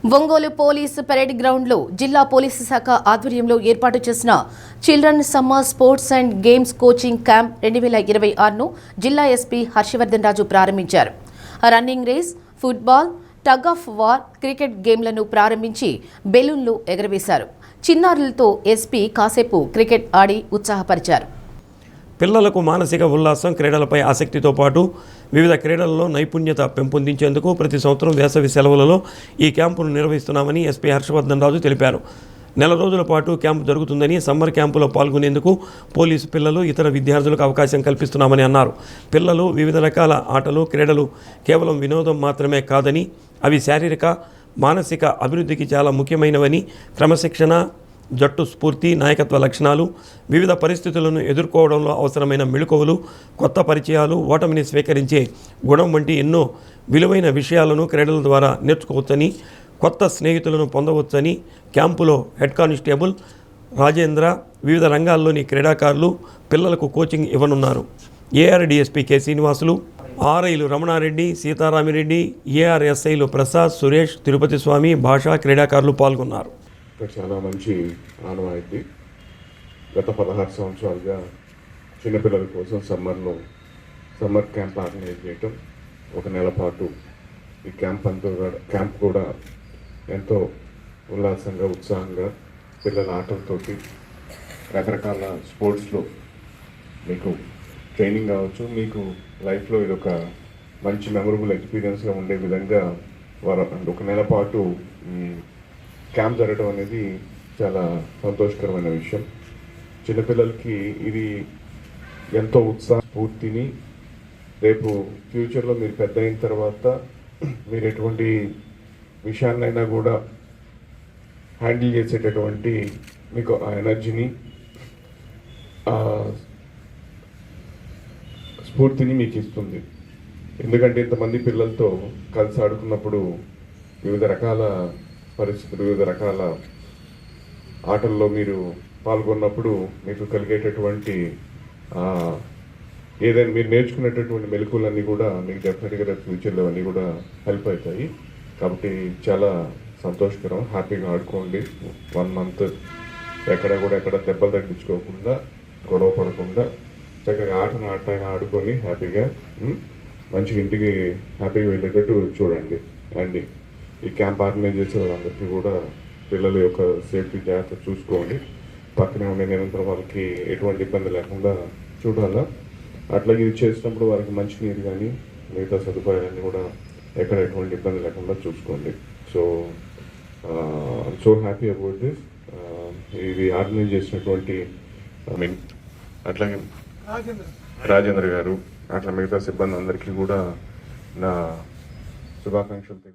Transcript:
Ongole police parade గ్రౌండ్లో జిల్లా police శాఖ ఆధ్వర్యంలో ఏర్పాటు చేసిన children summer sports and games coaching camp 2026ను జిల్లా ఎస్పీ హర్షవర్ధన్ రాజు ప్రారంభించారు. Running race, football, tug of war, cricket గేమ్లను ప్రారంభించి బెలూన్లు ఎగరవేశారు. చిన్నారులతో ఎస్పీ కాసేపు క్రికెట్ ఆడి ఉత్సాహపరిచారు. పిల్లలకు మానసిక ఉల్లాసం, క్రీడలపై ఆసక్తితో పాటు వివిధ క్రీడలలో నైపుణ్యత పెంపొందించేందుకు ప్రతి సంవత్సరం వేసవి సెలవులలో ఈ క్యాంపును నిర్వహిస్తున్నామని ఎస్పీ హర్షవర్ధన్ రాజు తెలిపారు. నెల రోజుల పాటు క్యాంపు జరుగుతుందని, సమ్మర్ క్యాంపులో పాల్గొనేందుకు పోలీసు పిల్లలు, ఇతర విద్యార్థులకు అవకాశం కల్పిస్తున్నామని అన్నారు. పిల్లలు వివిధ రకాల ఆటలు, క్రీడలు కేవలం వినోదం మాత్రమే కాదని, అవి శారీరక, మానసిక అభివృద్ధికి చాలా ముఖ్యమైనవని, క్రమశిక్షణ, జట్టు స్ఫూర్తి, నాయకత్వ లక్షణాలు, వివిధ పరిస్థితులను ఎదుర్కోవడంలో అవసరమైన మెళకువలు, కొత్త పరిచయాలు, ఓటమిని స్వీకరించే గుణం వంటి ఎన్నో విలువైన విషయాలను క్రీడల ద్వారా నేర్చుకోవచ్చని, కొత్త స్నేహితులను పొందవచ్చని క్యాంపులో హెడ్ కానిస్టేబుల్ రాజేంద్ర, వివిధ రంగాల్లోని క్రీడాకారులు పిల్లలకు కోచింగ్ ఇవ్వనున్నారు. ఏఆర్ డిఎస్పీ కె శ్రీనివాసులు, ఆర్ఐలు రమణారెడ్డి, సీతారామిరెడ్డి, ఏఆర్ఎస్ఐలు ప్రసాద్, సురేష్, తిరుపతి స్వామి, భాషా క్రీడాకారులు పాల్గొన్నారు. చాలా మంచి ఆనవాయితీ. గత 16 సంవత్సరాలుగా చిన్నపిల్లల కోసం సమ్మర్ క్యాంప్ ఆర్గనైజ్ చేయటం, ఒక నెల పాటు ఈ క్యాంప్ కూడా ఎంతో ఉల్లాసంగా, ఉత్సాహంగా పిల్లల ఆటలతోటి రకరకాల స్పోర్ట్స్లో మీకు ట్రైనింగ్ కావచ్చు, మీకు లైఫ్లో ఇది ఒక మంచి మెమరబుల్ ఎక్స్పీరియన్స్గా ఉండే విధంగా ఒక నెల పాటు క్యాంప్ జరగడం అనేది చాలా సంతోషకరమైన విషయం. చిన్నపిల్లలకి ఇది ఎంతో ఉత్సాహ స్ఫూర్తిని, రేపు ఫ్యూచర్లో మీరు పెద్ద అయిన తర్వాత మీరు ఎటువంటి విషయాన్నైనా కూడా హ్యాండిల్ చేసేటటువంటి మీకు ఆ ఎనర్జీని, స్ఫూర్తిని మీకు ఇస్తుంది. ఎందుకంటే ఇంతమంది పిల్లలతో కలిసి ఆడుకున్నప్పుడు వివిధ రకాల పరిస్థితులు, వివిధ రకాల ఆటల్లో మీరు పాల్గొన్నప్పుడు మీకు కలిగేటటువంటి ఏదైనా మీరు నేర్చుకునేటటువంటి మెలకువలన్నీ కూడా మీకు డెఫినెట్గా ఫ్యూచర్లో అన్నీ కూడా హెల్ప్ అవుతాయి. కాబట్టి చాలా సంతోషకరం. హ్యాపీగా ఆడుకోండి. 1 మంత్ ఎక్కడ దెబ్బలు తగ్గించుకోకుండా, గొడవ పడకుండా చక్కగా ఆటగా ఆడుకొని హ్యాపీగా మంచిగా ఇంటికి హ్యాపీగా వెళ్ళేటట్టు చూడండి. అండ్ ఈ క్యాంప్ ఆర్గనైజ్ చేసే వాళ్ళందరికీ కూడా పిల్లల యొక్క సేఫ్టీ జాగ్రత్త చూసుకోండి. పక్కనే ఉండే నిరంతరం వాళ్ళకి ఎటువంటి ఇబ్బంది లేకుండా చూడాలా. అట్లాగే ఇది చేసినప్పుడు వారికి మంచినీరు కానీ మిగతా సదుపాయాలన్నీ కూడా ఎక్కడ ఎటువంటి ఇబ్బంది లేకుండా చూసుకోండి. So I'm so happy about this. ఇది ఆర్గనైజ్ చేసినటువంటి అట్లాగే రాజేంద్ర గారు, అట్లా మిగతా సిబ్బంది అందరికీ కూడా నా శుభాకాంక్షలు తెలియ